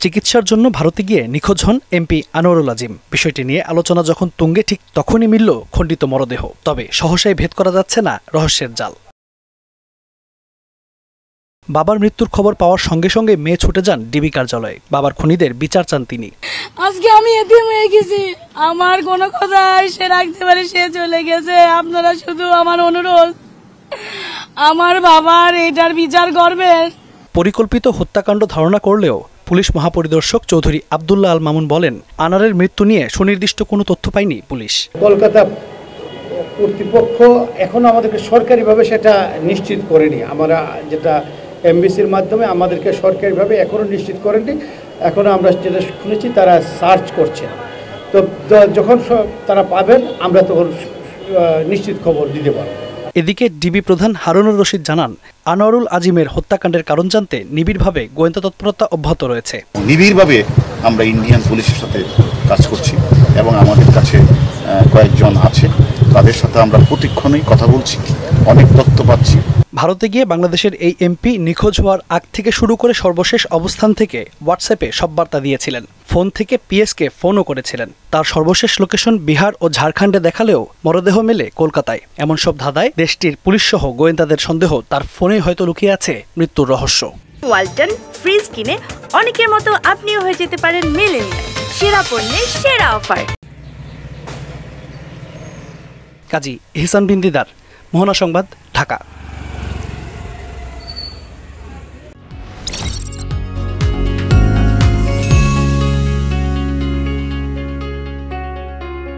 চিকিৎসার জন্য ভারতে গিয়ে নিখোঁজ হন এমপি আনোয়ারুল আজিম। বিষয়টি নিয়ে আলোচনা যখন তুঙ্গে ঠিক তখনই মিলল খণ্ডিত মরদেহ। তবে সহসাই ভেদ করা যাচ্ছে না রহস্যের জাল। বাবার মৃত্যুর খবর পাওয়ার সঙ্গে সঙ্গে মেয়ে ছুটে যান ডিবি কার্যালয়ে। বাবার খুনিদের বিচার চান তিনি। আজকে আমি এতিম হয়ে গেছি, আমার কোনো কথা সে রাখতে পারে, সে চলে গেছে। আপনারা শুধু আমার অনুরোধ, আমার বাবার এটার বিচার করবেন। পরিকল্পিত হত্যাকাণ্ড ধারণা করলেও পুলিশ মহাপরিদর্শক চৌধুরী আব্দুল্লাহ আল মামুন বলেন, আনারের মৃত্যু নিয়ে সুনির্দিষ্ট কোনো তথ্য পায়নি পুলিশ। কলকাতা কর্তৃপক্ষ এখনো আমাদেরকে সরকারিভাবে সেটা নিশ্চিত করেনি। আমরা যেটা এমবিসির মাধ্যমে আমাদেরকে সরকারিভাবে এখনো নিশ্চিত করেনি। এখনো আমরা যেটা শুনেছি তারা সার্চ করছে। তো যখন তারা পাবেন আমরা তখন নিশ্চিত খবর দিতে পারব। এদিকে ডিবি প্রধান হারুনুর রশিদ জানান, আনোয়ারুল আজিমের হত্যাকাণ্ডের কারণ জানতে নিবিড়ভাবে গোয়েন্দা তৎপরতা অব্যাহত রয়েছে। নিবিড়ভাবে আমরা ইন্ডিয়ান পুলিশের সাথে কাজ করছি এবং আমাদের কাছে কয়েকজন আছে, তাদের সাথে আমরা প্রতিক্ষণেই কথা বলছি, অনেক তথ্য পাচ্ছি। ভারতে গিয়ে বাংলাদেশের এই এমপি নিখোঁজ হওয়ার আগ থেকে শুরু করে সর্বশেষ অবস্থান থেকে হোয়াটসঅ্যাপে সব বার্তা দিয়েছিলেন। ফোন থেকে পিএসকে ফোনও করেছিলেন। তার সর্বশেষ লোকেশন বিহার ও ঝাড়খণ্ডে দেখালেও মরদেহ মেলে কলকাতায়। এমন সব ধাঁধায় দেশটির পুলিশ সহ গোয়েন্দাদের সন্দেহ তার ফোনে হয়তো লুকিয়ে আছে মৃত্যুর রহস্য। ওয়ালটন ফ্রিজ কিনে অনেকের মতো আপনিও হয়ে যেতে পারেন মিলেনিয়াল। সেরা পণ্যের সেরা অফার। কাজী ইহসান বিন দিদার, মোহনা সংবাদ, ঢাকা।